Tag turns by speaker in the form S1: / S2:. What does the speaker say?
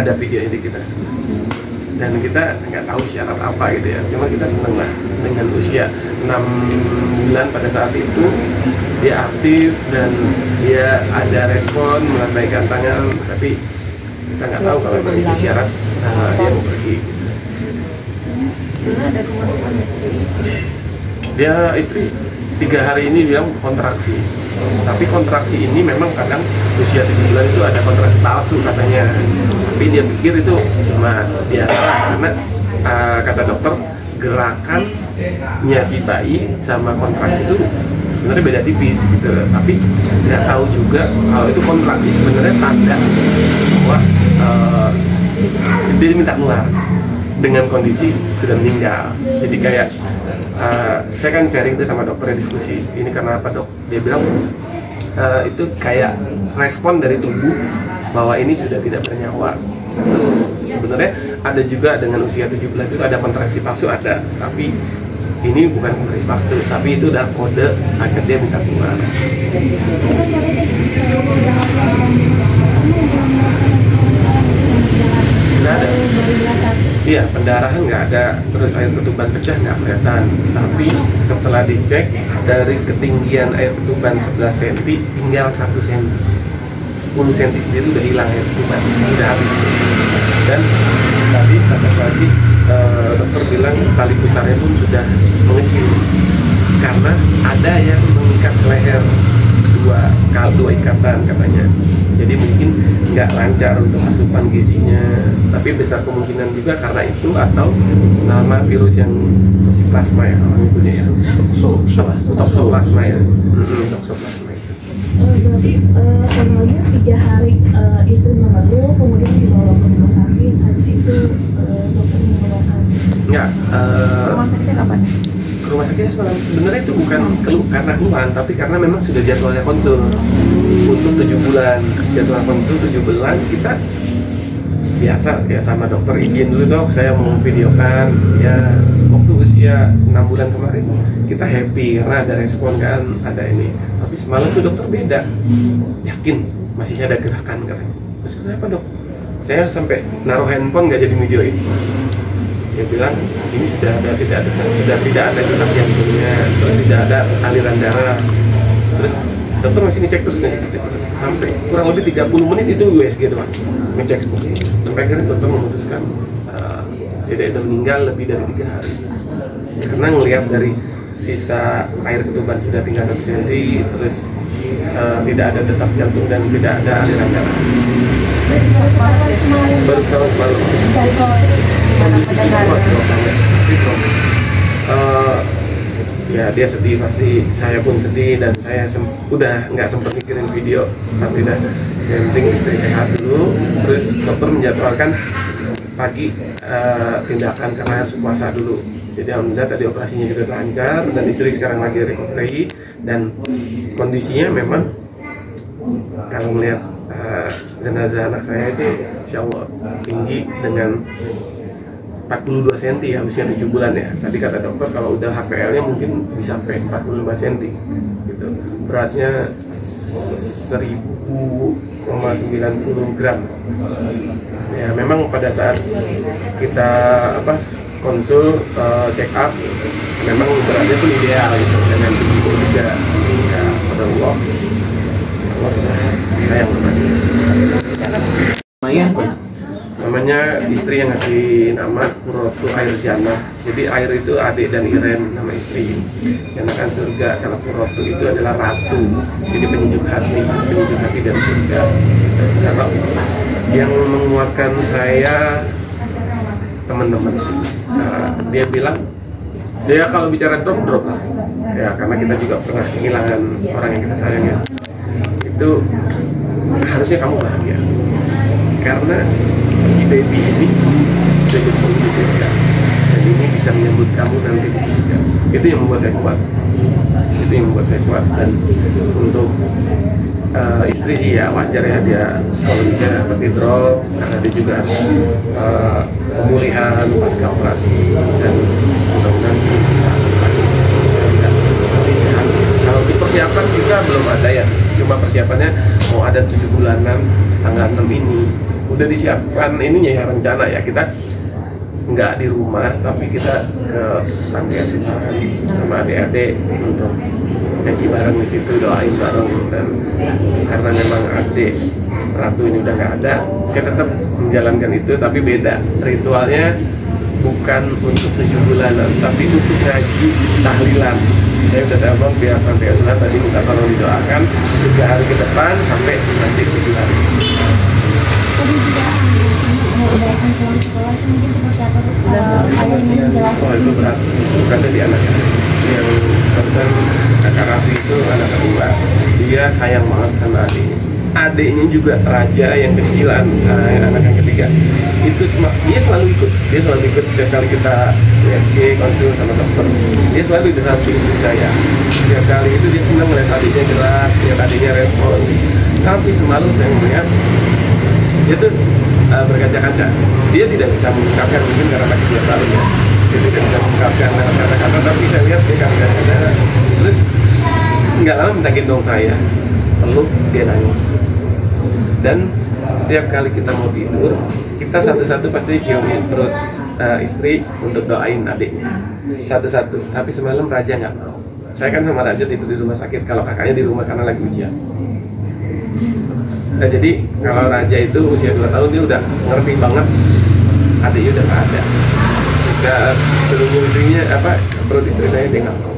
S1: ada video ini kita. Dan kita nggak tahu syarat apa gitu ya, cuma kita seneng lah dengan usia 6 bulan pada saat itu dia aktif dan dia ada respon melambaikan tangan, tapi kita nggak tahu kalau memang itu syarat dia mau pergi. Dia istri 3 hari ini bilang kontraksi, tapi kontraksi ini memang kadang usia 7 bulan itu ada kontraksi palsu katanya, tapi dia pikir itu cuma biasa karena kata dokter gerakannya si bayi sama kontraksi itu sebenarnya beda tipis gitu, tapi nggak tahu juga kalau itu kontraksi sebenarnya tanda bahwa dia minta keluar dengan kondisi sudah meninggal. Jadi kayak saya kan sharing itu sama dokter, diskusi ini karena apa dok, dia bilang itu kayak respon dari tubuh bahwa ini sudah tidak bernyawa. Sebenarnya ada juga dengan usia 7 bulan itu ada kontraksi palsu, ada, tapi ini bukan kontraksi palsu, tapi itu udah kode agar dia minta keluar. Nggak ada. Iya, pendarahan nggak ada, terus air ketuban pecah nggak kelihatan. Tapi setelah dicek dari ketinggian air ketuban 11 cm tinggal 1 cm, 10 cm sendiri udah hilang air ketuban, udah habis. Dan tadi observasi dokter bilang tali pusarnya pun sudah mengecil karena ada yang mengikat leher dua ikatan katanya. Jadi mungkin nggak lancar untuk asupan gizinya, tapi besar kemungkinan juga karena itu atau nama virus yang toksoplasma ya orang ibunya ya, toksoplasma ya, toksoplasma itu.
S2: Berarti kronologinya 3 hari istri mengeluh, kemudian dibawa ke rumah sakit, habis itu dokter mengeluarkan.
S1: Nggak.
S2: Rumah sakitnya kapan?
S1: Rumah sakitnya sebenarnya itu bukan karena keluhan, tapi karena memang sudah jadwalnya konsul untuk 7 bulan. Jadwal konsul 7 bulan kita biasa ya sama dokter, izin dulu dok saya mau videokan ya. Waktu usia 6 bulan kemarin kita happy karena ada respon kan, ada ini. Tapi semalam tuh dokter beda, yakin masih ada gerakan katanya. Terus kenapa dok? Saya sampai naruh handphone nggak jadi videoin. Dia bilang ini sudah tidak ada detak jantungnya, terus tidak ada aliran darah. Terus dokter masih ngecek terus sampai kurang lebih 30 menit itu USG doang ngecek semuanya. Sampai akhirnya dokter memutuskan tidak ada meninggal lebih dari 3 hari karena ngelihat dari sisa air ketuban sudah tinggal 1 cm, terus tidak ada detak jantung dan tidak ada aliran darah. Baru semalam. Ya dia sedih pasti, saya pun sedih dan saya udah nggak sempat mikirin video, tapi udah yang penting istri sehat dulu. Terus dokter menjadwalkan pagi tindakan karena harus puasa dulu. Jadi alhamdulillah tadi operasinya juga lancar dan istri sekarang lagi recovery dan kondisinya memang kalau melihat jenazah anak saya itu insya Allah tinggi dengan 42 cm ya, usia 7 bulan ya. Tadi kata dokter kalau udah HPL-nya mungkin bisa sampai 45 cm gitu. Beratnya 1000,90 gram. Ya memang pada saat kita konsul check up memang beratnya pun ideal gitu dengan 73 ya, pada Allah sudah sayang namanya istri yang ngasih nama Purotu Air Jannah. Jadi air itu adik dan Iren nama istri. Jannah kan surga, kalau Purotu itu adalah ratu. Jadi penyejuk hati dari surga. Kalau yang menguatkan saya teman-teman sih. Dia bilang dia kalau bicara drop lah. Ya karena kita juga pernah kehilangan orang yang kita sayangi. Itu harusnya kamu bahagia. Karena si baby ini sudah jadi penghuni surga dan ini bisa menyambut kamu nanti di surga. Itu yang membuat saya kuat. Dan untuk istri sih ya wajar ya, dia psikologisnya pasti drop karena dia juga harus pemulihan pasca operasi dan mudah-mudahan sih bisa sehat. Kalau untuk persiapan kita belum ada ya, cuma persiapannya mau ada 7 bulanan tanggal 6 ini udah disiapkan. mempersiapkan ininya ya, rencana ya, kita nggak di rumah tapi kita ke panti asuhan sama adik-adik untuk ngaji bareng di situ, doain bareng. Dan karena memang adik Ratu ini udah nggak ada, saya tetap menjalankan itu, tapi beda ritualnya, bukan untuk 7 bulanan tapi untuk ngaji tahlilan. Saya udah telepon pihak panti asuhan tadi, minta tolong didoakan 3 hari ke depan sampai nanti 7 hari.
S2: Tadi juga udah pulang sekolah itu mungkin seperti apa ayah ingin menjelaskan?
S1: Oh itu berat, bukannya di anak yang barusan kakak Raffi itu anak kedua, dia sayang banget sama adiknya juga raja yang kecilan, anak yang ketiga itu dia selalu ikut setiap kali kita USG konsul sama dokter, dia selalu di samping istri saya. Setiap kali itu dia senang melihat adiknya gerak, melihat adiknya respon. Tapi semalam saya melihat dia tuh berkaca-kaca, dia tidak bisa mengungkapkan, mungkin karena masih 2 tahun ya, dia tidak bisa mengungkapkan kata-kata, tapi saya lihat dia kaca-kaca. Terus nggak lama minta gendong saya, peluk, dia nangis. Dan setiap kali kita mau tidur, kita satu-satu pasti ciumin perut istri untuk doain adiknya, satu-satu. Tapi semalam Raja nggak mau. Saya kan sama Raja tidur di rumah sakit, kalau kakaknya di rumah karena lagi ujian. Nah, jadi kalau Raja itu usia 2 tahun dia udah ngerti banget adiknya udah nggak ada. Udah seluruh istrinya perut istri saya dia nggak mau.